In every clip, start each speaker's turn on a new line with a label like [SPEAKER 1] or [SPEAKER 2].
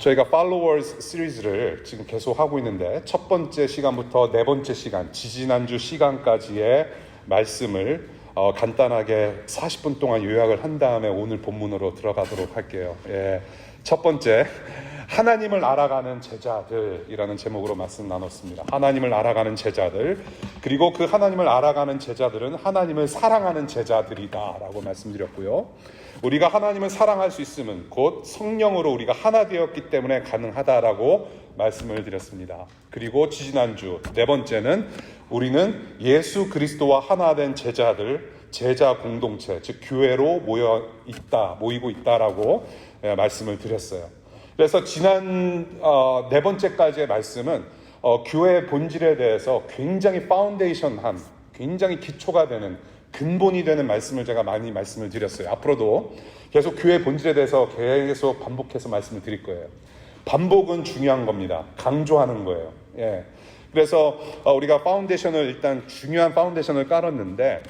[SPEAKER 1] 저희가 Followers 시리즈를 지금 계속 하고 있는데 첫 번째 시간부터 네 번째 시간, 지지난주 시간까지의 말씀을 간단하게 40분 동안 요약을 한 다음에 오늘 본문으로 들어가도록 할게요. 첫 번째, 하나님을 알아가는 제자들이라는 제목으로 말씀 나눴습니다. 하나님을 알아가는 제자들, 그리고 그 하나님을 알아가는 제자들은 하나님을 사랑하는 제자들이다 라고 말씀드렸고요. 우리가 하나님을 사랑할 수 있음은 곧 성령으로 우리가 하나 되었기 때문에 가능하다라고 말씀을 드렸습니다. 그리고 지지난주 네 번째는 우리는 예수 그리스도와 하나 된 제자들, 제자 공동체, 즉 교회로 모이고 있다라고 말씀을 드렸어요. 그래서 지난 네 번째까지의 말씀은 교회의 본질에 대해서 굉장히 파운데이션한, 굉장히 기초가 되는, 근본이 되는 말씀을 제가 많이 말씀을 드렸어요. 앞으로도 계속 교회의 본질에 대해서 계속 반복해서 말씀을 드릴 거예요. 반복은 중요한 겁니다. 강조하는 거예요. 그래서 우리가 파운데이션을 일단 중요한 파운데이션을 깔았는데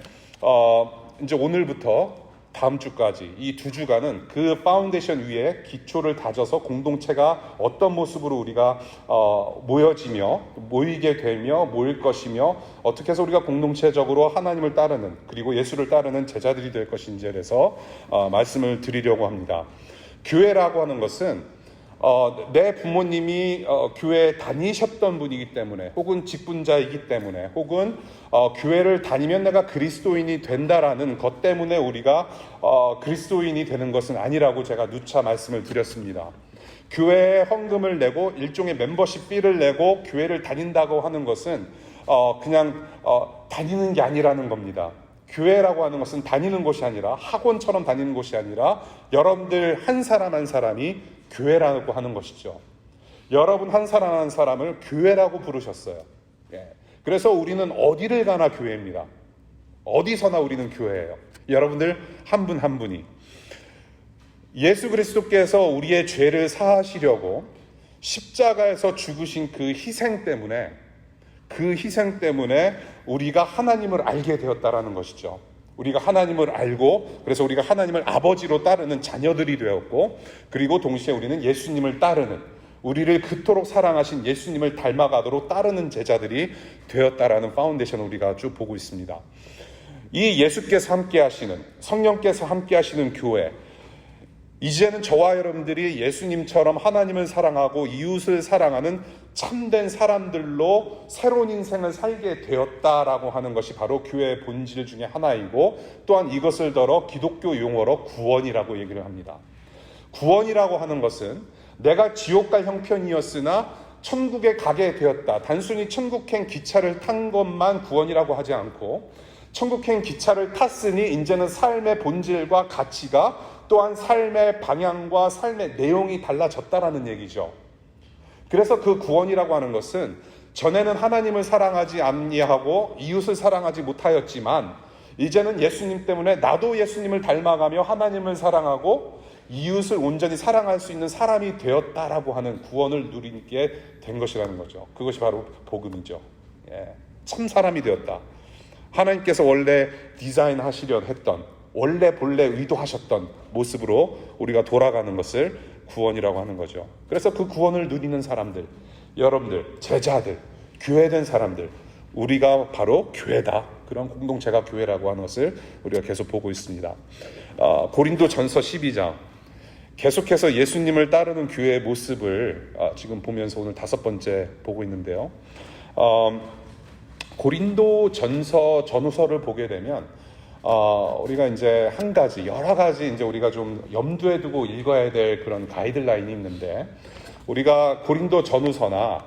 [SPEAKER 1] 이제 오늘부터 다음 주까지 이 두 주간은 그 파운데이션 위에 기초를 다져서 공동체가 어떤 모습으로 우리가 모이게 되며 모일 것이며 어떻게 해서 우리가 공동체적으로 하나님을 따르는 그리고 예수를 따르는 제자들이 될 것인지에 대해서 말씀을 드리려고 합니다. 교회라고 하는 것은 내 부모님이 교회에 다니셨던 분이기 때문에 혹은 직분자이기 때문에 혹은 교회를 다니면 내가 그리스도인이 된다라는 것 때문에 우리가 그리스도인이 되는 것은 아니라고 제가 누차 말씀을 드렸습니다. 교회에 헌금을 내고 일종의 멤버십 비를 내고 교회를 다닌다고 하는 것은 그냥 다니는 게 아니라는 겁니다. 교회라고 하는 것은 다니는 곳이 아니라 학원처럼 다니는 곳이 아니라 여러분들 한 사람 한 사람이 교회라고 하는 것이죠. 여러분 한 사람 한 사람을 교회라고 부르셨어요. 그래서 우리는 어디를 가나 교회입니다. 어디서나 우리는 교회예요. 여러분들 한 분 한 분이 예수 그리스도께서 우리의 죄를 사하시려고 십자가에서 죽으신 그 희생 때문에 우리가 하나님을 알게 되었다라는 것이죠. 우리가 하나님을 알고 그래서 우리가 하나님을 아버지로 따르는 자녀들이 되었고 그리고 동시에 우리는 예수님을 따르는 우리를 그토록 사랑하신 예수님을 닮아가도록 따르는 제자들이 되었다라는 파운데이션을 우리가 쭉 보고 있습니다. 이 예수께서 함께 하시는 성령께서 함께 하시는 교회, 이제는 저와 여러분들이 예수님처럼 하나님을 사랑하고 이웃을 사랑하는 참된 사람들로 새로운 인생을 살게 되었다라고 하는 것이 바로 교회의 본질 중에 하나이고 또한 이것을 더러 기독교 용어로 구원이라고 얘기를 합니다. 구원이라고 하는 것은 내가 지옥 갈 형편이었으나 천국에 가게 되었다. 단순히 천국행 기차를 탄 것만 구원이라고 하지 않고 천국행 기차를 탔으니 이제는 삶의 본질과 가치가 또한 삶의 방향과 삶의 내용이 달라졌다라는 얘기죠. 그래서 그 구원이라고 하는 것은 전에는 하나님을 사랑하지 아니하고 이웃을 사랑하지 못하였지만 이제는 예수님 때문에 나도 예수님을 닮아가며 하나님을 사랑하고 이웃을 온전히 사랑할 수 있는 사람이 되었다라고 하는 구원을 누리게 된 것이라는 거죠. 그것이 바로 복음이죠. 참 사람이 되었다. 하나님께서 원래 디자인하시려 했던 원래 본래 의도하셨던 모습으로 우리가 돌아가는 것을 구원이라고 하는 거죠. 그래서 그 구원을 누리는 사람들, 여러분들, 제자들, 교회된 사람들, 우리가 바로 교회다. 그런 공동체가 교회라고 하는 것을 우리가 계속 보고 있습니다. 고린도전서 12장 계속해서 예수님을 따르는 교회의 모습을 지금 보면서 오늘 다섯 번째 보고 있는데요. 고린도전서 전후서를 보게 되면 우리가 이제 한 가지, 여러 가지 이제 우리가 좀 염두에 두고 읽어야 될 그런 가이드라인이 있는데 우리가 고린도 전후서나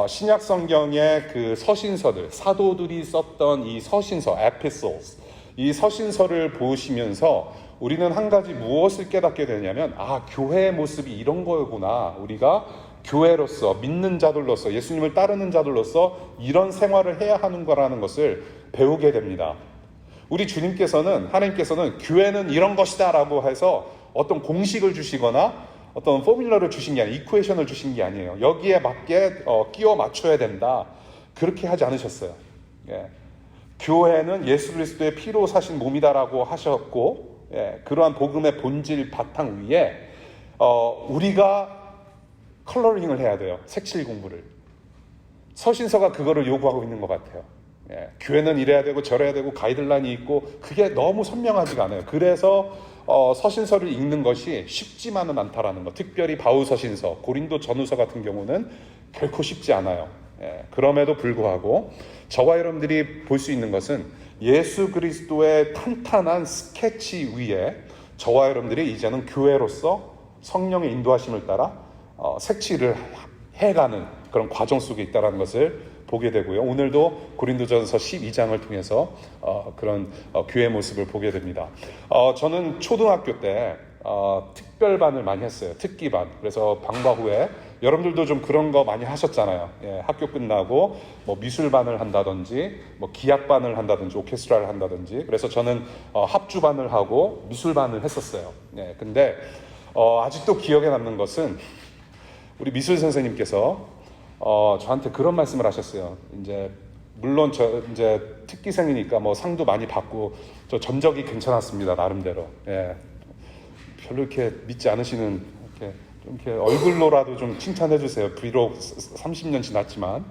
[SPEAKER 1] 신약 성경의 그 서신서들, 사도들이 썼던 이 서신서, epistles, 이 서신서를 보시면서 우리는 한 가지 무엇을 깨닫게 되냐면 교회의 모습이 이런 거구나. 우리가 교회로서 믿는 자들로서 예수님을 따르는 자들로서 이런 생활을 해야 하는 거라는 것을 배우게 됩니다. 우리 주님께서는 하나님께서는 교회는 이런 것이다 라고 해서 어떤 공식을 주시거나 어떤 포뮬러를 주신 게 아니에요. 이쿠에이션을 주신 게 아니에요. 여기에 맞게 끼워 맞춰야 된다. 그렇게 하지 않으셨어요. 교회는 예수 그리스도의 피로 사신 몸이다라고 하셨고 그러한 복음의 본질 바탕 위에 우리가 컬러링을 해야 돼요. 색칠 공부를. 서신서가 그거를 요구하고 있는 것 같아요. 예, 교회는 이래야 되고 저래야 되고 가이드라인이 있고 그게 너무 선명하지가 않아요. 그래서 서신서를 읽는 것이 쉽지만은 않다라는 것. 특별히 바울 서신서, 고린도 전후서 같은 경우는 결코 쉽지 않아요. 예, 그럼에도 불구하고 저와 여러분들이 볼 수 있는 것은 예수 그리스도의 탄탄한 스케치 위에 저와 여러분들이 이제는 교회로서 성령의 인도하심을 따라 색칠을 해가는 그런 과정 속에 있다는 것을 보게 되고요. 오늘도 고린도전서 12장을 통해서 그런 교회 모습을 보게 됩니다. 저는 초등학교 때 특별반을 많이 했어요. 특기반. 그래서 방과 후에 여러분들도 좀 그런 거 많이 하셨잖아요. 예, 학교 끝나고 뭐 미술반을 한다든지 뭐 기악반을 한다든지 오케스트라를 한다든지. 그래서 저는 합주반을 하고 미술반을 했었어요. 예, 근데 아직도 기억에 남는 것은 우리 미술 선생님께서 저한테 그런 말씀을 하셨어요. 이제 물론 저 이제 특기생이니까 뭐 상도 많이 받고 저 전적이 괜찮았습니다. 나름대로. 예. 별로 이렇게 믿지 않으시는 좀 이렇게 얼굴로라도 좀 칭찬해 주세요. 비록 30년 지났지만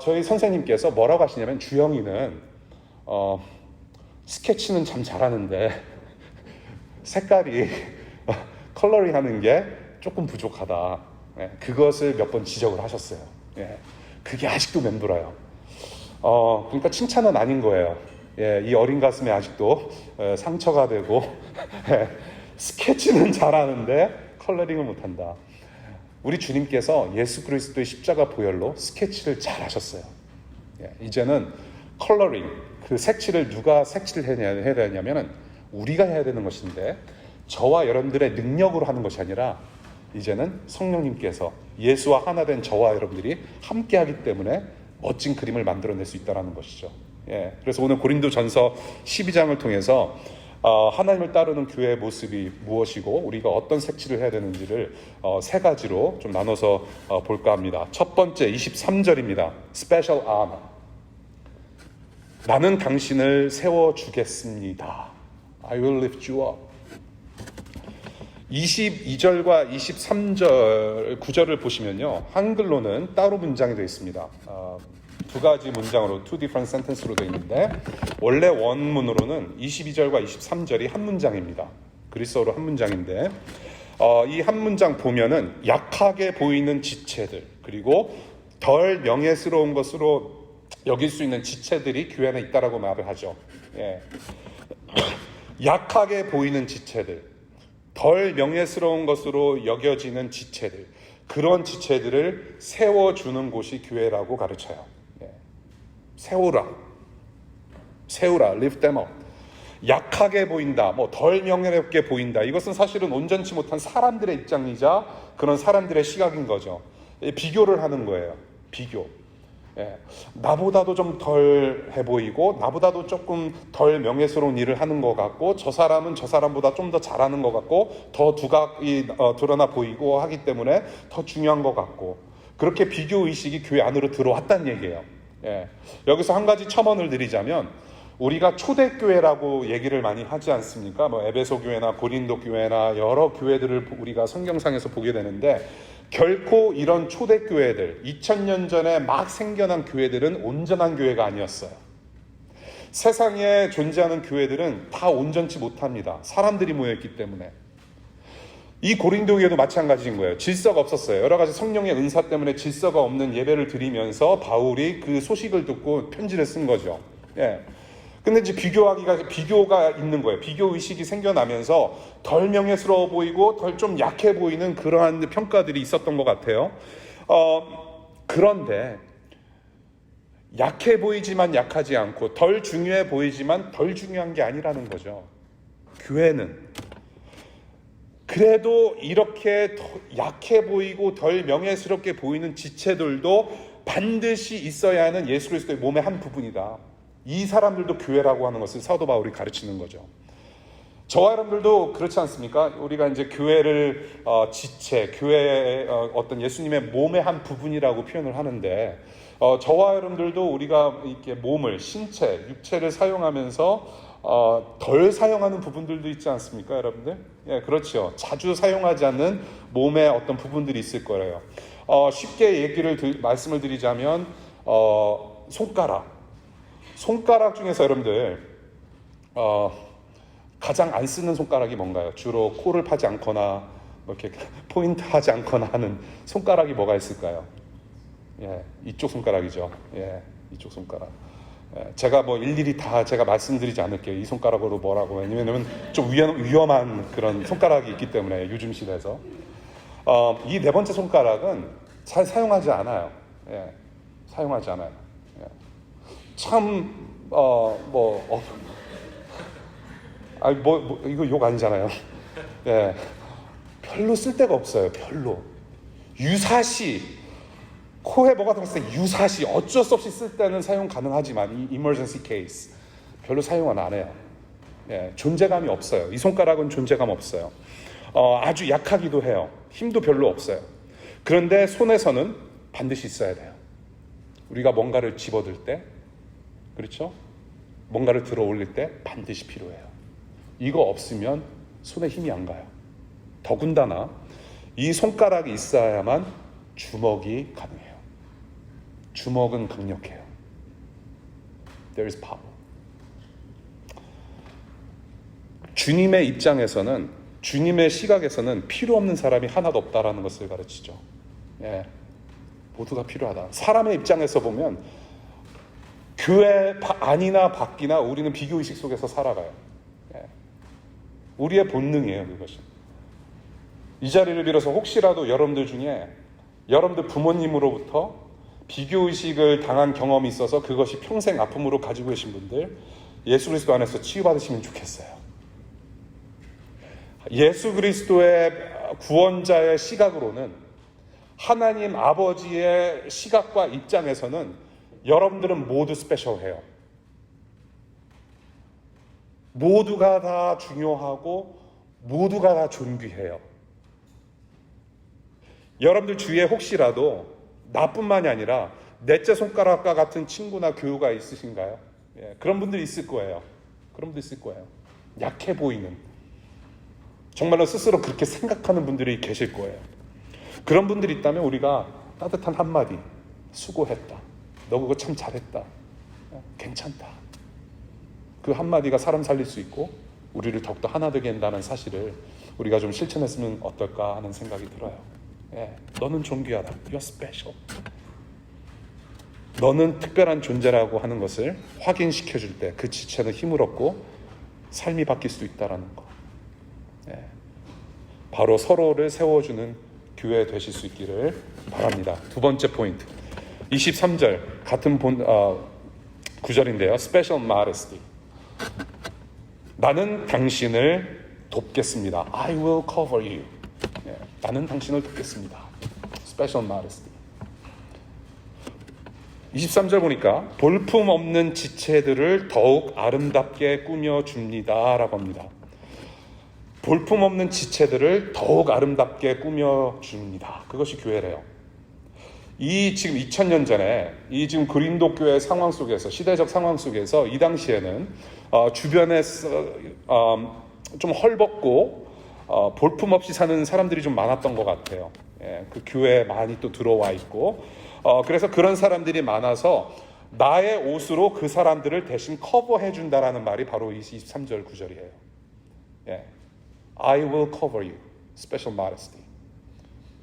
[SPEAKER 1] 저희 선생님께서 뭐라고 하시냐면 주영이는 스케치는 참 잘하는데 색깔이 컬러링 하는 게 조금 부족하다. 예, 그것을 몇 번 지적을 하셨어요. 예, 그게 아직도 맴돌아요. 그러니까 칭찬은 아닌 거예요. 예, 이 어린 가슴에 아직도 상처가 되고 스케치는 잘하는데 컬러링을 못한다. 우리 주님께서 예수 그리스도의 십자가 보혈로 스케치를 잘 하셨어요. 예, 이제는 컬러링, 그 색칠을 누가 색칠을 해야 되냐면은 우리가 해야 되는 것인데 저와 여러분들의 능력으로 하는 것이 아니라 이제는 성령님께서 예수와 하나 된 저와 여러분들이 함께 하기 때문에 멋진 그림을 만들어낼 수 있다는 것이죠. 예, 그래서 오늘 고린도전서 12장을 통해서 하나님을 따르는 교회의 모습이 무엇이고 우리가 어떤 색칠을 해야 되는지를 세 가지로 좀 나눠서 볼까 합니다. 첫 번째 23절입니다. Special honor. 나는 당신을 세워주겠습니다. I will lift you up. 22절과 23절 9절을 보시면요. 한글로는 따로 문장이 되어 있습니다. 두 가지 문장으로 two different sentence로 되어 있는데 원래 원문으로는 22절과 23절이 한 문장입니다. 그리스어로 한 문장인데 이 한 문장 보면은 약하게 보이는 지체들 그리고 덜 명예스러운 것으로 여길 수 있는 지체들이 교회 안에 있다라고 말을 하죠. 예. 약하게 보이는 지체들 덜 명예스러운 것으로 여겨지는 지체들 그런 지체들을 세워주는 곳이 교회라고 가르쳐요. 예. 세우라, lift them up. 약하게 보인다, 뭐 덜 명예롭게 보인다. 이것은 사실은 온전치 못한 사람들의 입장이자 그런 사람들의 시각인 거죠. 비교를 하는 거예요. 비교. 예, 나보다도 좀 덜 해 보이고 나보다도 조금 덜 명예스러운 일을 하는 것 같고 저 사람은 저 사람보다 좀 더 잘하는 것 같고 더 두각이 드러나 보이고 하기 때문에 더 중요한 것 같고 그렇게 비교의식이 교회 안으로 들어왔다는 얘기예요. 예, 여기서 한 가지 첨언을 드리자면 우리가 초대교회라고 얘기를 많이 하지 않습니까? 뭐 에베소 교회나 고린도 교회나 여러 교회들을 우리가 성경상에서 보게 되는데 결코 이런 초대교회들 2000년 전에 막 생겨난 교회들은 온전한 교회가 아니었어요. 세상에 존재하는 교회들은 다 온전치 못합니다. 사람들이 모여있기 때문에. 이 고린도 교회도 마찬가지인 거예요. 질서가 없었어요. 여러 가지 성령의 은사 때문에 질서가 없는 예배를 드리면서 바울이 그 소식을 듣고 편지를 쓴 거죠. 예. 근데 이제 비교가 있는 거예요. 비교 의식이 생겨나면서 덜 명예스러워 보이고 덜 좀 약해 보이는 그러한 평가들이 있었던 것 같아요. 그런데 약해 보이지만 약하지 않고 덜 중요해 보이지만 덜 중요한 게 아니라는 거죠. 교회는 그래도 이렇게 약해 보이고 덜 명예스럽게 보이는 지체들도 반드시 있어야 하는 예수 그리스도의 몸의 한 부분이다. 이 사람들도 교회라고 하는 것을 사도 바울이 가르치는 거죠. 저와 여러분들도 그렇지 않습니까? 우리가 이제 교회를 지체, 교회의 어떤 예수님의 몸의 한 부분이라고 표현을 하는데 저와 여러분들도 우리가 이렇게 몸을, 신체, 육체를 사용하면서 덜 사용하는 부분들도 있지 않습니까, 여러분들? 예, 그렇죠. 자주 사용하지 않는 몸의 어떤 부분들이 있을 거예요. 쉽게 말씀을 드리자면, 손가락 중에서 여러분들, 가장 안 쓰는 손가락이 뭔가요? 주로 코를 파지 않거나, 뭐 이렇게 포인트 하지 않거나 하는 손가락이 뭐가 있을까요? 예, 이쪽 손가락이죠. 예, 이쪽 손가락. 제가 뭐 일일이 다 제가 말씀드리지 않을게요. 이 손가락으로 뭐라고. 왜냐면 좀 위험한 그런 손가락이 있기 때문에 요즘 시대에서. 이 네 번째 손가락은 잘 사용하지 않아요. 예, 사용하지 않아요. 예. 이거 욕 아니잖아요. 예, 별로 쓸 데가 없어요. 별로. 유사시. 코에 뭐가 들어갔을 때 유사시 어쩔 수 없이 쓸 때는 사용 가능하지만 이 emergency case 별로 사용은 안 해요. 예, 존재감이 없어요. 이 손가락은 존재감 없어요. 아주 약하기도 해요. 힘도 별로 없어요. 그런데 손에서는 반드시 있어야 돼요. 우리가 뭔가를 집어들 때, 그렇죠? 뭔가를 들어 올릴 때 반드시 필요해요. 이거 없으면 손에 힘이 안 가요. 더군다나 이 손가락이 있어야만 주먹이 가능해요. 주먹은 강력해요. There is power. 주님의 입장에서는, 주님의 시각에서는 필요 없는 사람이 하나도 없다라는 것을 가르치죠. 예, 모두가 필요하다. 사람의 입장에서 보면 교회 안이나 밖이나 우리는 비교의식 속에서 살아가요. 예, 우리의 본능이에요, 그것이. 이 자리를 빌어서 혹시라도 여러분들 중에 여러분들 부모님으로부터 비교의식을 당한 경험이 있어서 그것이 평생 아픔으로 가지고 계신 분들, 예수 그리스도 안에서 치유받으시면 좋겠어요. 예수 그리스도의 구원자의 시각으로는, 하나님 아버지의 시각과 입장에서는 여러분들은 모두 스페셜해요. 모두가 다 중요하고 모두가 다 존귀해요. 여러분들 주위에 혹시라도 나뿐만이 아니라 넷째 손가락과 같은 친구나 교우가 있으신가요? 예, 그런 분들이 있을 거예요. 그런 분들 있을 거예요. 약해 보이는, 정말로 스스로 그렇게 생각하는 분들이 계실 거예요. 그런 분들이 있다면 우리가 따뜻한 한마디, 수고했다, 너 그거 참 잘했다, 괜찮다, 그 한마디가 사람 살릴 수 있고 우리를 더욱더 하나 되게 한다는 사실을 우리가 좀 실천했으면 어떨까 하는 생각이 들어요. 예, 너는 존귀하다. You're special. 너는 특별한 존재라고 하는 것을 확인시켜줄 때 그 지체는 힘을 얻고 삶이 바뀔 수 있다는 거. 예, 바로 서로를 세워주는 교회 되실 수 있기를 바랍니다. 두 번째 포인트, 23절 같은 구절인데요. Special modesty. 나는 당신을 돕겠습니다. I will cover you. 예, 나는 당신을 돕겠습니다. Special modesty. 23절 보니까 볼품없는 지체들을 더욱 아름답게 꾸며줍니다 라고 합니다. 볼품없는 지체들을 더욱 아름답게 꾸며줍니다. 그것이 교회래요. 이 지금 2000년 전에 이 지금 그린도 교회 상황 속에서, 시대적 상황 속에서 이 당시에는 주변에 좀 헐벗고 볼품없이 사는 사람들이 좀 많았던 것 같아요. 예, 그 교회에 많이 또 들어와 있고, 그래서 그런 사람들이 많아서 나의 옷으로 그 사람들을 대신 커버해 준다라는 말이 바로 23절 구절이에요. 예, I will cover you, special modesty.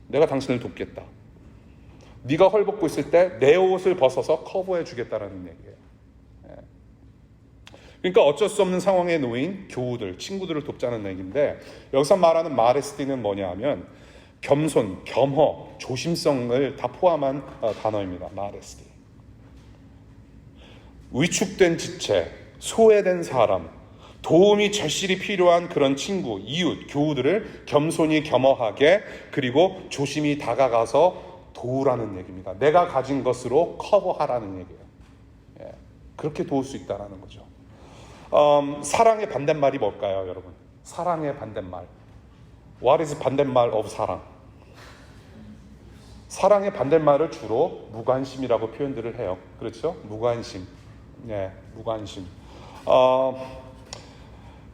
[SPEAKER 1] 내가 당신을 돕겠다. 네가 헐벗고 있을 때 내 옷을 벗어서 커버해 주겠다라는 얘기예요. 예. 그러니까 어쩔 수 없는 상황에 놓인 교우들, 친구들을 돕자는 얘기인데, 여기서 말하는 마레스티는 뭐냐 하면 겸손, 겸허, 조심성을 다 포함한 단어입니다. 마레스티. 위축된 지체, 소외된 사람, 도움이 절실히 필요한 그런 친구, 이웃, 교우들을 겸손히 겸허하게, 그리고 조심히 다가가서 도우라는 얘기입니다. 내가 가진 것으로 커버하라는 얘기예요. 예, 그렇게 도울 수 있다는 거죠. 사랑의 반대말이 뭘까요, 여러분? 사랑의 반대말. What is 반대말 of 사랑? 사랑의 반대말을 주로 무관심이라고 표현들을 해요. 그렇죠? 무관심. 네, 무관심.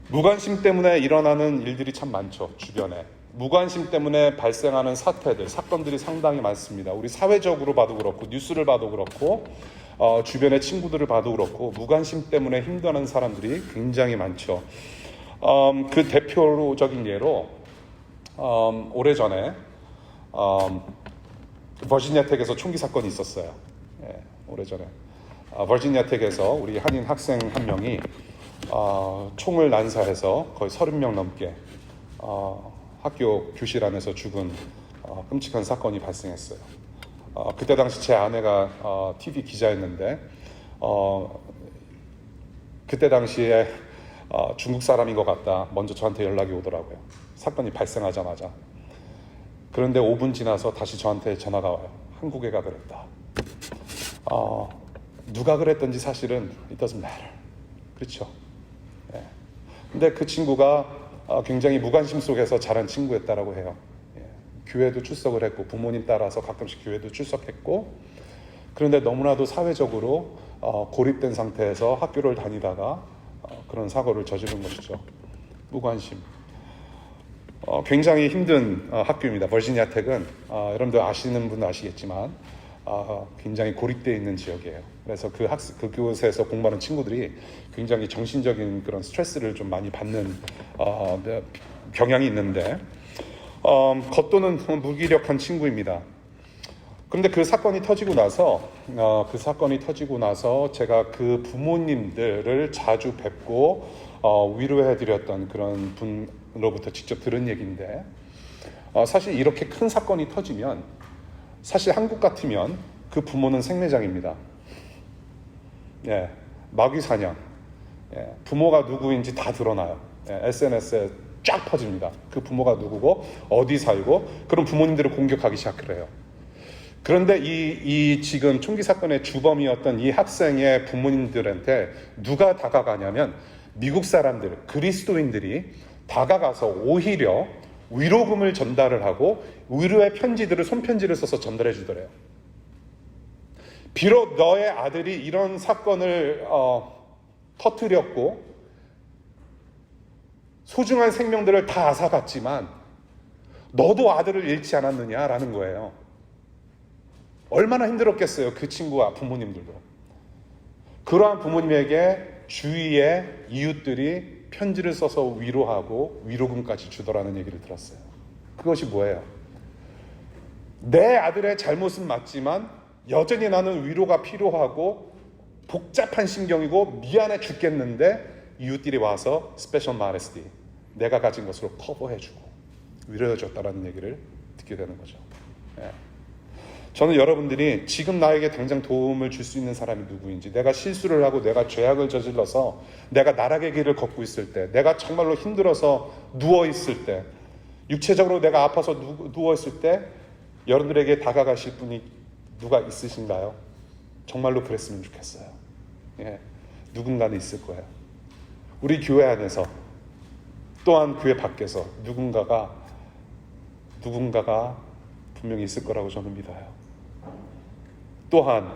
[SPEAKER 1] 무관심 때문에 일어나는 일들이 참 많죠. 주변에 무관심 때문에 발생하는 사태들, 사건들이 상당히 많습니다. 우리 사회적으로 봐도 그렇고 뉴스를 봐도 그렇고 주변의 친구들을 봐도 그렇고 무관심 때문에 힘들어하는 사람들이 굉장히 많죠. 그 대표적인 예로 오래전에 버지니아 텍에서 총기 사건이 있었어요. 예, 오래전에 버지니아 텍에서 우리 한인 학생 한 명이 총을 난사해서 거의 30명 넘게 학교 교실 안에서 죽은 끔찍한 사건이 발생했어요. 그때 당시 제 아내가 TV 기자였는데 그때 당시에 중국 사람인 것 같다 먼저 저한테 연락이 오더라고요. 사건이 발생하자마자. 그런데 5분 지나서 다시 저한테 전화가 와요. 한국 애가 그랬다. 누가 그랬던지 사실은 it doesn't matter. 그렇죠. 예. 근데 그 친구가 굉장히 무관심 속에서 자란 친구였다라고 해요. 예. 교회도 출석을 했고 부모님 따라서 가끔씩 교회도 출석했고 그런데 너무나도 사회적으로 고립된 상태에서 학교를 다니다가 그런 사고를 저지른 것이죠. 무관심. 굉장히 힘든 학교입니다. 버지니아 텍은 여러분들 아시는 분은 아시겠지만 굉장히 고립되어 있는 지역이에요. 그래서 그곳에서 공부하는 친구들이 굉장히 정신적인 그런 스트레스를 좀 많이 받는 경향이 있는데 겉도는 무기력한 친구입니다. 그런데 그 사건이 터지고 나서 제가 그 부모님들을 자주 뵙고 위로해드렸던 그런 분으로부터 직접 들은 얘기인데 사실 이렇게 큰 사건이 터지면 사실 한국 같으면 그 부모는 생매장입니다. 예, 마귀 사냥. 예, 부모가 누구인지 다 드러나요. 예, SNS에 쫙 퍼집니다. 그 부모가 누구고 어디 살고 그런 부모님들을 공격하기 시작을 해요. 그런데 이 지금 총기 사건의 주범이었던 이 학생의 부모님들한테 누가 다가가냐면 미국 사람들, 그리스도인들이 다가가서 오히려 위로금을 전달을 하고 위로의 편지들을 손편지를 써서 전달해 주더래요. 비록 너의 아들이 이런 사건을 터뜨렸고 소중한 생명들을 다 앗아갔지만 너도 아들을 잃지 않았느냐라는 거예요. 얼마나 힘들었겠어요. 그 친구와 부모님들도. 그러한 부모님에게 주위의 이웃들이 편지를 써서 위로하고 위로금까지 주더라는 얘기를 들었어요. 그것이 뭐예요? 내 아들의 잘못은 맞지만 여전히 나는 위로가 필요하고 복잡한 심경이고 미안해 죽겠는데 이웃들이 와서 스페셜 마레스티 내가 가진 것으로 커버해주고 위로해줬다라는 얘기를 듣게 되는 거죠. 예. 저는 여러분들이 지금 나에게 당장 도움을 줄 수 있는 사람이 누구인지, 내가 실수를 하고 내가 죄악을 저질러서 내가 나락의 길을 걷고 있을 때, 내가 정말로 힘들어서 누워있을 때, 육체적으로 내가 아파서 누워있을 때 여러분들에게 다가가실 분이 누가 있으신가요? 정말로 그랬으면 좋겠어요. 예, 누군가는 있을 거예요. 우리 교회 안에서 또한 교회 밖에서 누군가가 분명히 있을 거라고 저는 믿어요. 또한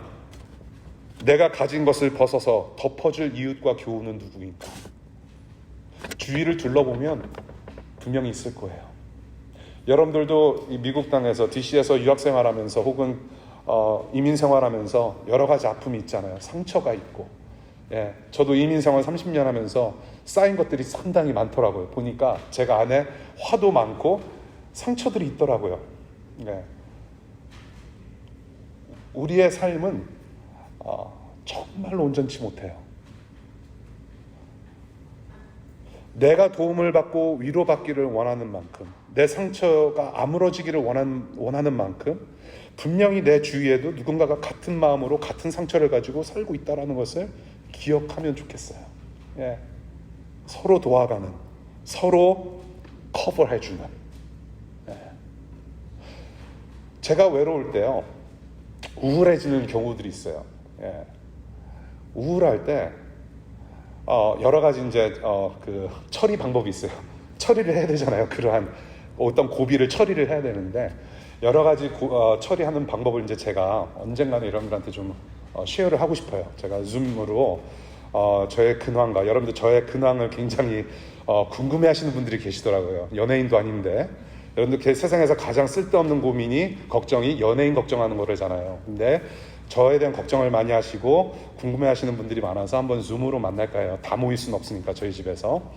[SPEAKER 1] 내가 가진 것을 벗어서 덮어줄 이웃과 교우는 누구인가? 주위를 둘러보면 분명히 있을 거예요. 여러분들도 이 미국 땅에서 DC에서 유학생활하면서 혹은 이민생활하면서 여러 가지 아픔이 있잖아요. 상처가 있고. 예, 저도 이민생활 30년 하면서 쌓인 것들이 상당히 많더라고요. 보니까 제가 안에 화도 많고 상처들이 있더라고요. 예. 우리의 삶은 정말로 온전치 못해요. 내가 도움을 받고 위로받기를 원하는 만큼, 내 상처가 아물어지기를 원하는 만큼 분명히 내 주위에도 누군가가 같은 마음으로 같은 상처를 가지고 살고 있다는 것을 기억하면 좋겠어요. 예. 서로 도와가는, 서로 커버해주는. 예. 제가 외로울 때요, 우울해지는 경우들이 있어요. 예. 우울할 때 여러 가지 이제 그 처리 방법이 있어요. 처리를 해야 되잖아요. 그러한 어떤 고비를 처리를 해야 되는데 여러 가지 처리하는 방법을 이제 제가 언젠가는 여러분들한테 좀 쉐어를 하고 싶어요. 제가 줌으로 저의 근황과 여러분들 저의 근황을 굉장히 궁금해하시는 분들이 계시더라고요. 연예인도 아닌데. 여러분들 세상에서 가장 쓸데없는 고민이 걱정이 연예인 걱정하는 거잖아요. 근데 저에 대한 걱정을 많이 하시고 궁금해하시는 분들이 많아서 한번 줌으로 만날까요? 다 모일 수는 없으니까 저희 집에서.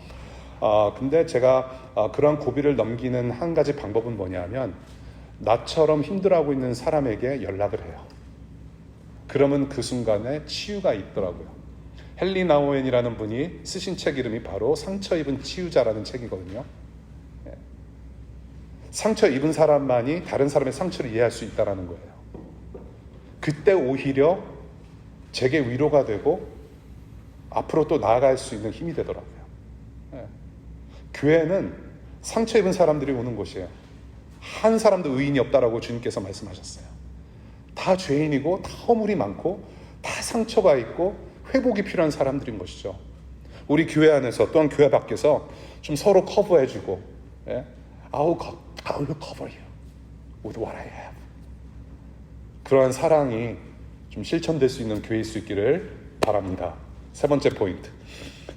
[SPEAKER 1] 근데 제가 그런 고비를 넘기는 한 가지 방법은 뭐냐면 나처럼 힘들어하고 있는 사람에게 연락을 해요. 그러면 그 순간에 치유가 있더라고요. 헨리 나우엔이라는 분이 쓰신 책 이름이 바로 상처 입은 치유자라는 책이거든요. 상처 입은 사람만이 다른 사람의 상처를 이해할 수 있다는 거예요. 그때 오히려 제게 위로가 되고 앞으로 또 나아갈 수 있는 힘이 되더라고요. 교회는 상처 입은 사람들이 오는 곳이에요. 한 사람도 의인이 없다라고 주님께서 말씀하셨어요. 다 죄인이고 다 허물이 많고 다 상처가 있고 회복이 필요한 사람들인 것이죠. 우리 교회 안에서 또한 교회 밖에서 좀 서로 커버해주고 I will cover you with what I have. 그러한 사랑이 좀 실천될 수 있는 교회일 수 있기를 바랍니다. 세 번째 포인트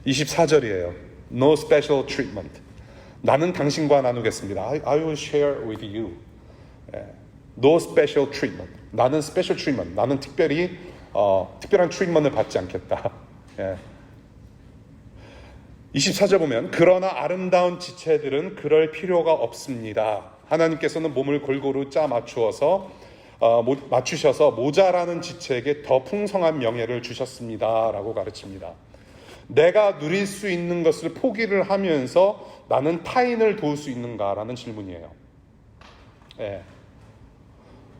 [SPEAKER 1] 24절이에요. No special treatment. 나는 당신과 나누겠습니다. I will share with you. No special treatment. 나는 special treatment. 나는 특별한 트리트먼트를 받지 않겠다. 24절 보면 그러나 아름다운 지체들은 그럴 필요가 없습니다. 하나님께서는 몸을 골고루 짜 맞추셔서 모자라는 지체에게 더 풍성한 명예를 주셨습니다. 라고 가르칩니다. 내가 누릴 수 있는 것을 포기를 하면서 나는 타인을 도울 수 있는가라는 질문이에요.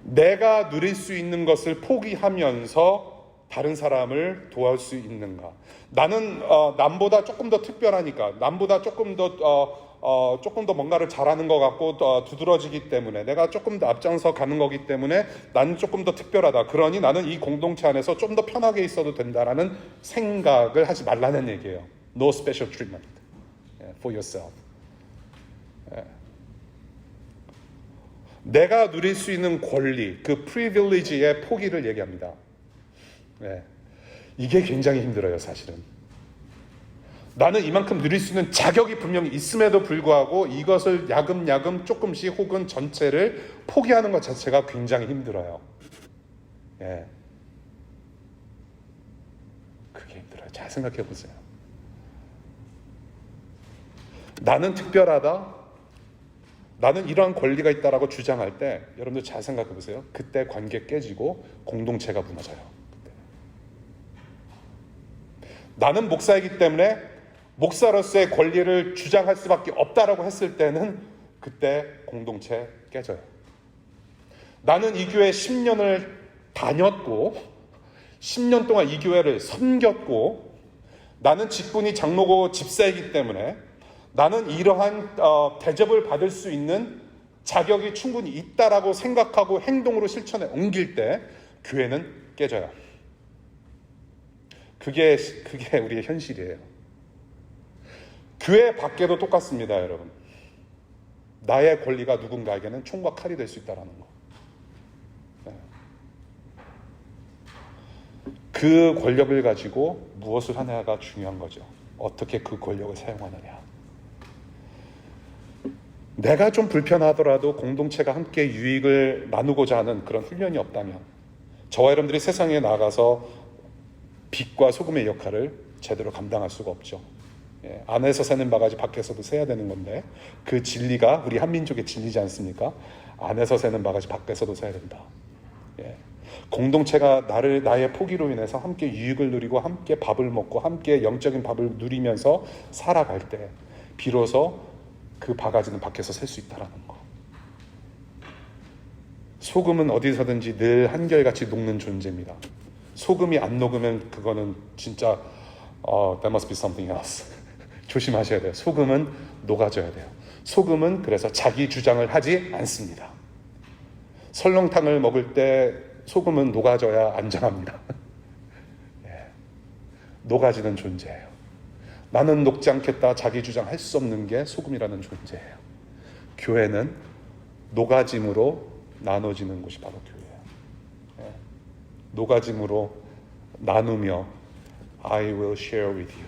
[SPEAKER 1] 내가 누릴 수 있는 것을 포기하면서 다른 사람을 도울 수 있는가? 나는 남보다 조금 더 특별하니까, 남보다 조금 더 뭔가를 잘하는 것 같고 두드러지기 때문에, 내가 조금 더 앞장서 가는 거기 때문에 나는 조금 더 특별하다. 그러니 나는 이 공동체 안에서 좀 더 편하게 있어도 된다라는 생각을 하지 말라는 얘기예요. No special treatment for yourself. 내가 누릴 수 있는 권리, 그 privilege의 포기를 얘기합니다. 이게 굉장히 힘들어요, 사실은. 나는 이만큼 누릴 수 있는 자격이 분명히 있음에도 불구하고 이것을 야금야금 조금씩 혹은 전체를 포기하는 것 자체가 굉장히 힘들어요. 그게 힘들어요. 잘 생각해 보세요. 나는 특별하다, 나는 이러한 권리가 있다라고 주장할 때 여러분들 잘 생각해 보세요. 그때 관계 깨지고 공동체가 무너져요. 나는 목사이기 때문에 목사로서의 권리를 주장할 수밖에 없다라고 했을 때는 그때 공동체 깨져요. 나는 이 교회 10년을 다녔고 10년 동안 이 교회를 섬겼고 나는 직분이 장로고 집사이기 때문에 나는 이러한 대접을 받을 수 있는 자격이 충분히 있다라고 생각하고 행동으로 실천에 옮길 때 교회는 깨져요. 그게 우리의 현실이에요. 교회 밖에도 똑같습니다, 여러분. 나의 권리가 누군가에게는 총과 칼이 될 수 있다는 거. 그 권력을 가지고 무엇을 하느냐가 중요한 거죠. 어떻게 그 권력을 사용하느냐. 내가 좀 불편하더라도 공동체가 함께 유익을 나누고자 하는 그런 훈련이 없다면 저와 여러분들이 세상에 나가서 빛과 소금의 역할을 제대로 감당할 수가 없죠. 안에서 새는 바가지 밖에서도 새야 되는 건데 그 진리가 우리 한민족의 진리지 않습니까? 안에서 새는 바가지 밖에서도 새야 된다. 공동체가 나의 포기로 인해서 함께 유익을 누리고 함께 밥을 먹고 함께 영적인 밥을 누리면서 살아갈 때 비로소 그 바가지는 밖에서 셀 수 있다는 거. 소금은 어디서든지 늘 한결같이 녹는 존재입니다. 소금이 안 녹으면 그거는 진짜 that must be something else. 조심하셔야 돼요. 소금은 녹아져야 돼요. 소금은 그래서 자기 주장을 하지 않습니다. 설렁탕을 먹을 때 소금은 녹아져야 안전합니다. 녹아지는 존재예요. 나는 녹지 않겠다 자기 주장할 수 없는 게 소금이라는 존재예요. 교회는 녹아짐으로 나눠지는 곳이 바로 교회예요. 녹아짐으로 나누며 I will share with you.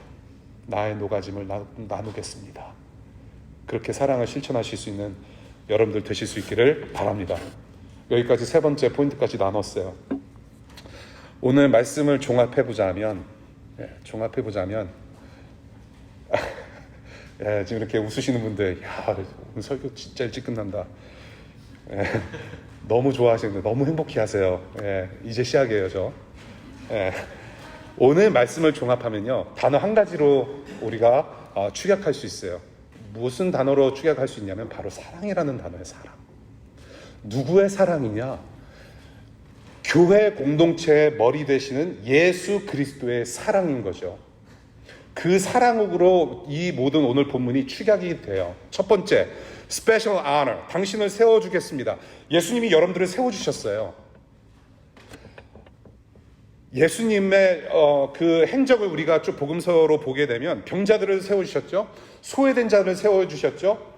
[SPEAKER 1] 나의 노가짐을 나누겠습니다. 그렇게 사랑을 실천하실 수 있는 여러분들 되실 수 있기를 바랍니다. 여기까지 세 번째 포인트까지 나눴어요. 오늘 말씀을 종합해보자면 지금 이렇게 웃으시는 분들, 오늘 설교 진짜 일찍 끝난다. 너무 좋아하시는데 너무 행복해하세요. 이제 시작이에요, 저. 오늘 말씀을 종합하면요, 단어 한 가지로 우리가 축약할 수 있어요. 무슨 단어로 축약할 수 있냐면 바로 사랑이라는 단어예요. 사랑. 누구의 사랑이냐? 교회 공동체의 머리 되시는 예수 그리스도의 사랑인 거죠. 그 사랑으로 이 모든 오늘 본문이 축약이 돼요. 첫 번째, special honor. 당신을 세워주겠습니다. 예수님이 여러분들을 세워주셨어요. 예수님의 그 행적을 우리가 쭉 복음서로 보게 되면 병자들을 세워주셨죠. 소외된 자들을 세워주셨죠.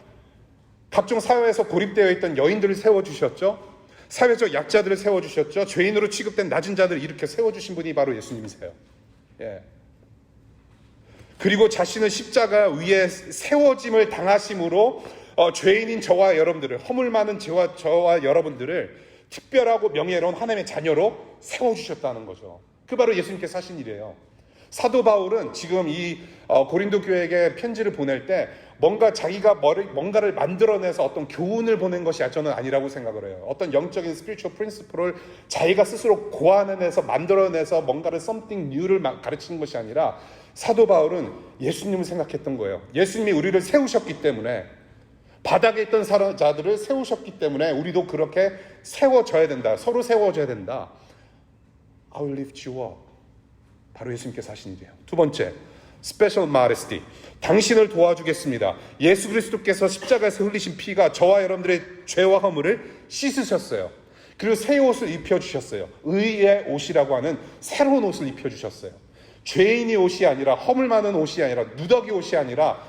[SPEAKER 1] 각종 사회에서 고립되어 있던 여인들을 세워주셨죠. 사회적 약자들을 세워주셨죠. 죄인으로 취급된 낮은 자들을 이렇게 세워주신 분이 바로 예수님이세요. 그리고 자신의 십자가 위에 세워짐을 당하심으로 죄인인 저와 여러분들을, 허물 많은 저와 여러분들을 특별하고 명예로운 하나님의 자녀로 세워주셨다는 거죠. 그 바로 예수님께서 하신 일이에요. 사도 바울은 지금 이 고린도 교회에게 편지를 보낼 때 뭔가 자기가 뭔가를 만들어내서 어떤 교훈을 보낸 것이 저는 아니라고 생각을 해요. 어떤 영적인 spiritual principle을 자기가 스스로 고안해내서 만들어내서 뭔가를 something new를 가르치는 것이 아니라 사도 바울은 예수님을 생각했던 거예요. 예수님이 우리를 세우셨기 때문에, 바닥에 있던 자들을 세우셨기 때문에 우리도 그렇게 세워져야 된다. 서로 세워져야 된다. I will lift you up. 바로 예수님께서 하신 일이에요. 두 번째, special modesty. 당신을 도와주겠습니다. 예수 그리스도께서 십자가에서 흘리신 피가 저와 여러분들의 죄와 허물을 씻으셨어요. 그리고 새 옷을 입혀주셨어요. 의의 옷이라고 하는 새로운 옷을 입혀주셨어요. 죄인의 옷이 아니라, 허물 많은 옷이 아니라, 누더기 옷이 아니라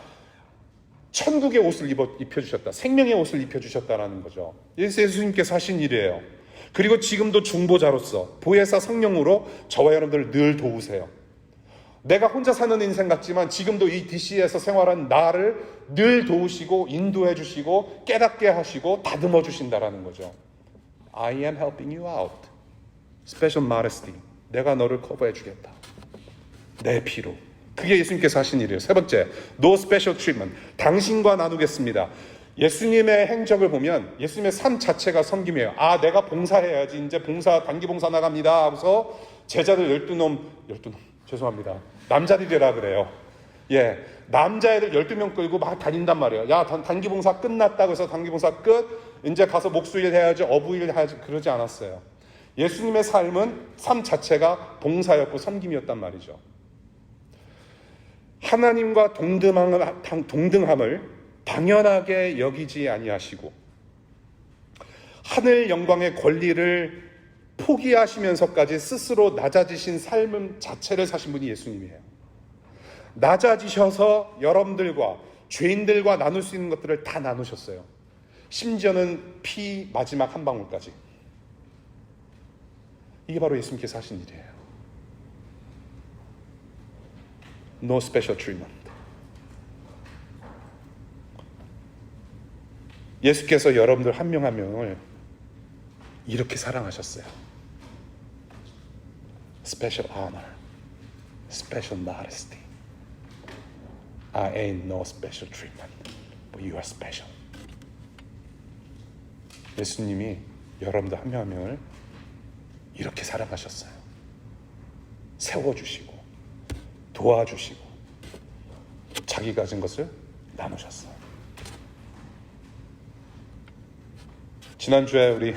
[SPEAKER 1] 천국의 옷을 입혀주셨다. 생명의 옷을 입혀주셨다라는 거죠. 예수님께서 하신 일이에요. 그리고 지금도 중보자로서 보혜사 성령으로 저와 여러분들을 늘 도우세요. 내가 혼자 사는 인생 같지만 지금도 이 DC에서 생활한 나를 늘 도우시고 인도해 주시고 깨닫게 하시고 다듬어 주신다라는 거죠. I am helping you out. Special modesty. 내가 너를 커버해 주겠다. 내 피로. 그게 예수님께서 하신 일이에요. 세 번째, no special treatment. 당신과 나누겠습니다. 예수님의 행적을 보면 예수님의 삶 자체가 섬김이에요. 내가 봉사해야지. 이제 단기 봉사 나갑니다 하고서 제자들 12놈, 죄송합니다. 남자들이라 그래요. 남자애들 12명 끌고 막 다닌단 말이에요. 단기 봉사 끝났다고 해서 단기 봉사 끝. 이제 가서 목수일 해야지, 어부일 해야지. 그러지 않았어요. 예수님의 삶 자체가 봉사였고 섬김이었단 말이죠. 하나님과 동등함을 당연하게 여기지 아니하시고 하늘 영광의 권리를 포기하시면서까지 스스로 낮아지신 삶 자체를 사신 분이 예수님이에요. 낮아지셔서 여러분들과 죄인들과 나눌 수 있는 것들을 다 나누셨어요. 심지어는 피 마지막 한 방울까지. 이게 바로 예수님께서 하신 일이에요. No special treatment. 예수께서 여러분들 한 명 한 명을 이렇게 사랑하셨어요. Special honor, special modesty. I ain't no special treatment, but you are special. 예수님이 여러분들 한 명 한 명을 이렇게 사랑하셨어요. 세워주시고 도와주시고 자기 가진 것을 나누셨어요. 지난주에 우리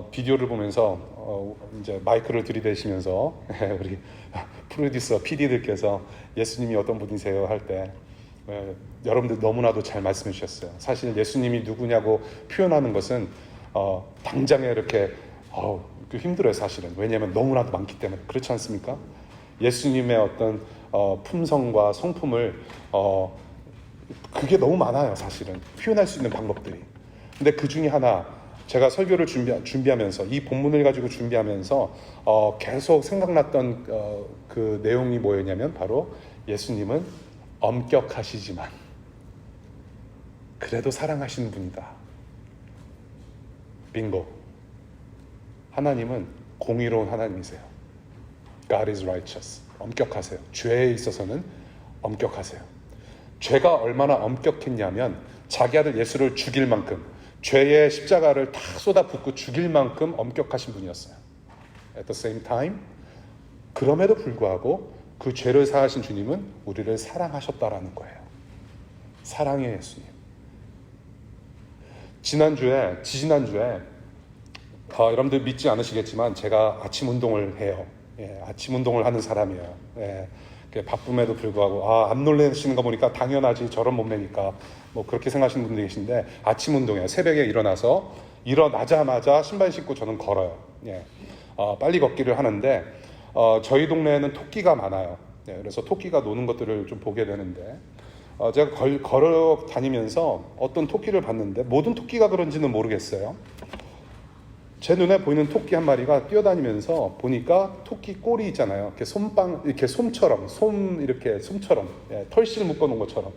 [SPEAKER 1] 비디오를 보면서 이제 마이크를 들이대시면서 우리 프로듀서 PD들께서 예수님이 어떤 분이세요 할 때 여러분들 너무나도 잘 말씀해 주셨어요. 사실 예수님이 누구냐고 표현하는 것은 당장에 이렇게 힘들어요. 사실은. 왜냐하면 너무나도 많기 때문에. 그렇지 않습니까? 예수님의 어떤 품성과 성품을 그게 너무 많아요. 사실은 표현할 수 있는 방법들이. 근데 그 중에 하나, 제가 설교를 준비하면서 이 본문을 가지고 준비하면서 계속 생각났던 그 내용이 뭐였냐면 바로 예수님은 엄격하시지만 그래도 사랑하시는 분이다. 빙고. 하나님은 공의로운 하나님이세요. God is righteous. 엄격하세요. 죄에 있어서는 엄격하세요. 죄가 얼마나 엄격했냐면 자기 아들 예수를 죽일 만큼, 죄의 십자가를 다 쏟아붓고 죽일 만큼 엄격하신 분이었어요. At the same time, 그럼에도 불구하고 그 죄를 사하신 주님은 우리를 사랑하셨다라는 거예요. 사랑의 예수님. 지지난주에 여러분들 믿지 않으시겠지만 제가 아침 운동을 해요. 아침 운동을 하는 사람이에요. 바쁨에도 불구하고 안 놀라시는 거 보니까 당연하지, 저런 몸매니까 뭐 그렇게 생각하시는 분들이 계신데, 아침 운동이에요. 새벽에 일어나자마자 신발 신고 저는 걸어요. 빨리 걷기를 하는데 저희 동네에는 토끼가 많아요. 그래서 토끼가 노는 것들을 좀 보게 되는데 제가 걸어 다니면서 어떤 토끼를 봤는데, 모든 토끼가 그런지는 모르겠어요. 제 눈에 보이는 토끼 한 마리가 뛰어다니면서 보니까 토끼 꼬리 있잖아요. 이렇게 솜처럼, 털실 묶어놓은 것처럼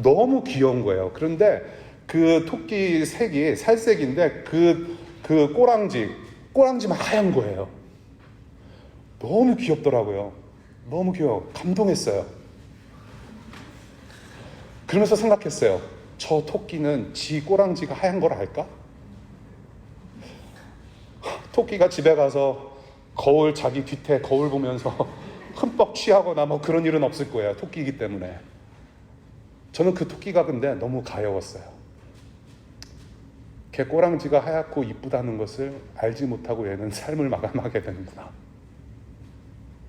[SPEAKER 1] 너무 귀여운 거예요. 그런데 그 토끼 색이 살색인데 그 꼬랑지만 하얀 거예요. 너무 귀엽더라고요. 너무 귀여워. 감동했어요. 그러면서 생각했어요. 저 토끼는 지 꼬랑지가 하얀 걸 알까? 토끼가 집에 가서 자기 뒤태 거울 보면서 흠뻑 취하거나 뭐 그런 일은 없을 거예요. 토끼이기 때문에. 저는 그 토끼가 근데 너무 가여웠어요. 걔 꼬랑지가 하얗고 이쁘다는 것을 알지 못하고 얘는 삶을 마감하게 되는구나.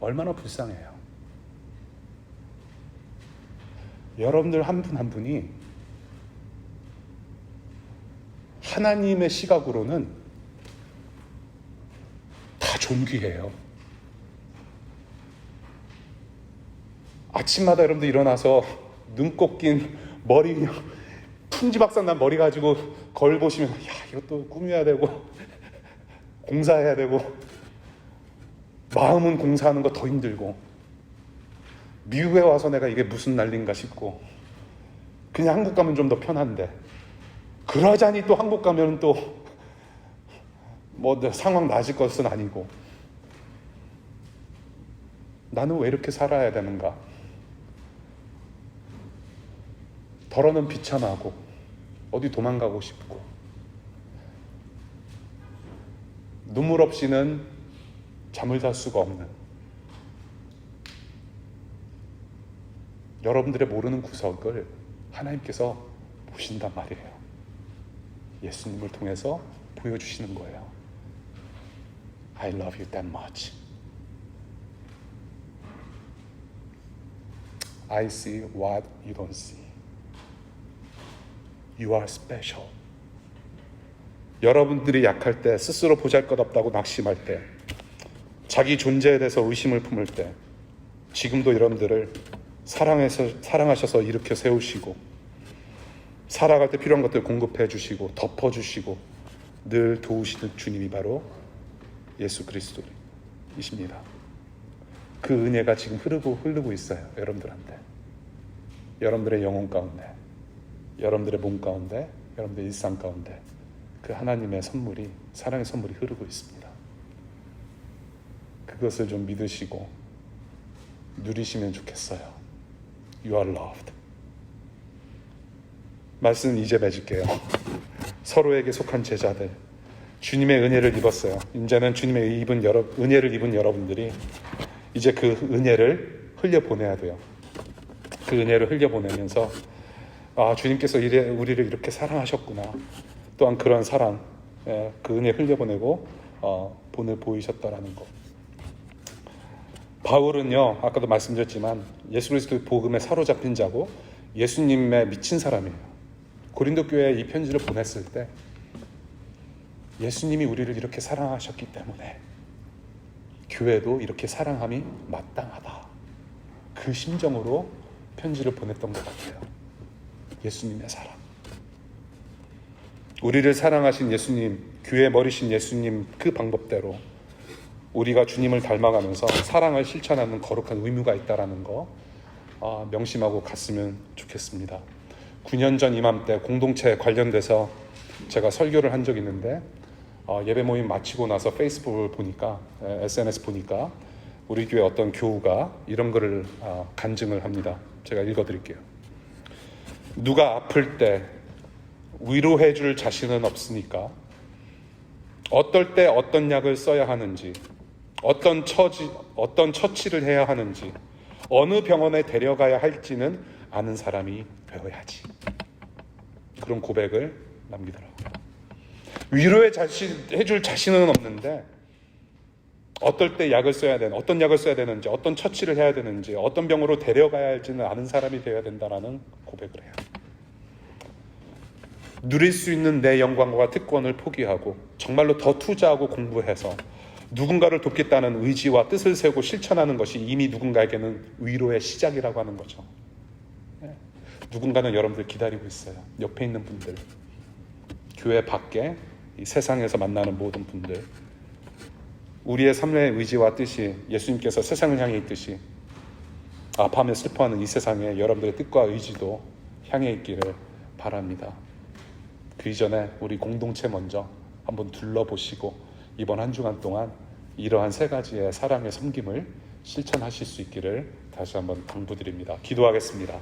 [SPEAKER 1] 얼마나 불쌍해요. 여러분들 한 분 한 분이 하나님의 시각으로는 다 존귀해요. 아침마다 여러분들 일어나서 눈곱 낀 머리, 풍지박산 난 머리 가지고 거울 보시면 이것도 꾸며야 되고 공사해야 되고, 마음은 공사하는 거 더 힘들고, 미국에 와서 내가 이게 무슨 난리인가 싶고, 그냥 한국 가면 좀 더 편한데, 그러자니 또 한국 가면 또 뭐 상황 나아질 것은 아니고, 나는 왜 이렇게 살아야 되는가? 덜어는 비참하고 어디 도망가고 싶고, 눈물 없이는 잠을 잘 수가 없는 여러분들의 모르는 구석을 하나님께서 보신단 말이에요. 예수님을 통해서 보여주시는 거예요. I love you that much. I see what you don't see. You are special. 여러분들이 약할 때, 스스로 보잘것없다고 낙심할 때, 자기 존재에 대해서 의심을 품을 때, 지금도 여러분들을 사랑하셔서 일으켜 세우시고, 살아갈 때 필요한 것들 공급해 주시고 덮어주시고 늘 도우시는 주님이 바로 예수 그리스도이십니다. 그 은혜가 지금 흐르고 있어요. 여러분들한테, 여러분들의 영혼 가운데, 여러분들의 몸 가운데, 여러분들의 일상 가운데 그 하나님의 선물이, 사랑의 선물이 흐르고 있습니다. 그것을 좀 믿으시고 누리시면 좋겠어요. You are loved. 말씀 이제 맺을게요. 서로에게 속한 제자들, 주님의 은혜를 입었어요. 이제는 주님의 은혜를 입은 여러분들이 이제 그 은혜를 흘려보내야 돼요. 그 은혜를 흘려보내면서 주님께서 우리를 이렇게 사랑하셨구나, 또한 그런 사랑, 그 은혜 흘려보내고 본을 보이셨다라는 것. 바울은요, 아까도 말씀드렸지만 예수 그리스도의 복음에 사로잡힌 자고 예수님에 미친 사람이에요. 고린도 교회에 이 편지를 보냈을 때 예수님이 우리를 이렇게 사랑하셨기 때문에 교회도 이렇게 사랑함이 마땅하다, 그 심정으로 편지를 보냈던 것 같아요. 예수님의 사랑, 우리를 사랑하신 예수님, 교회 머리신 예수님 그 방법대로 우리가 주님을 닮아가면서 사랑을 실천하는 거룩한 의무가 있다라는 거 명심하고 갔으면 좋겠습니다. 9년 전 이맘때 공동체 관련돼서 제가 설교를 한 적이 있는데 예배 모임 마치고 나서 페이스북을 보니까 SNS 보니까 우리 교회 어떤 교우가 이런 글을 간증을 합니다. 제가 읽어드릴게요. 누가 아플 때 위로해 줄 자신은 없으니까 어떨 때 어떤 약을 써야 하는지, 어떤 처치를 해야 하는지, 어느 병원에 데려가야 할지는 아는 사람이 되어야지. 그런 고백을 남기더라고요. 해줄 자신은 없는데 어떨 때 약을 써야 되는, 어떤 약을 써야 되는지, 어떤 처치를 해야 되는지, 어떤 병으로 데려가야 할지는 아는 사람이 되어야 된다라는 고백을 해요. 누릴 수 있는 내 영광과 특권을 포기하고 정말로 더 투자하고 공부해서 누군가를 돕겠다는 의지와 뜻을 세우고 실천하는 것이 이미 누군가에게는 위로의 시작이라고 하는 거죠. 누군가는 여러분들 기다리고 있어요. 옆에 있는 분들, 교회 밖에 이 세상에서 만나는 모든 분들, 우리의 삶의 의지와 뜻이 예수님께서 세상을 향해 있듯이 아파하며 슬퍼하는 이 세상에 여러분들의 뜻과 의지도 향해 있기를 바랍니다. 그 이전에 우리 공동체 먼저 한번 둘러보시고 이번 한 주간 동안 이러한 세 가지의 사랑의 섬김을 실천하실 수 있기를 다시 한번 당부드립니다. 기도하겠습니다.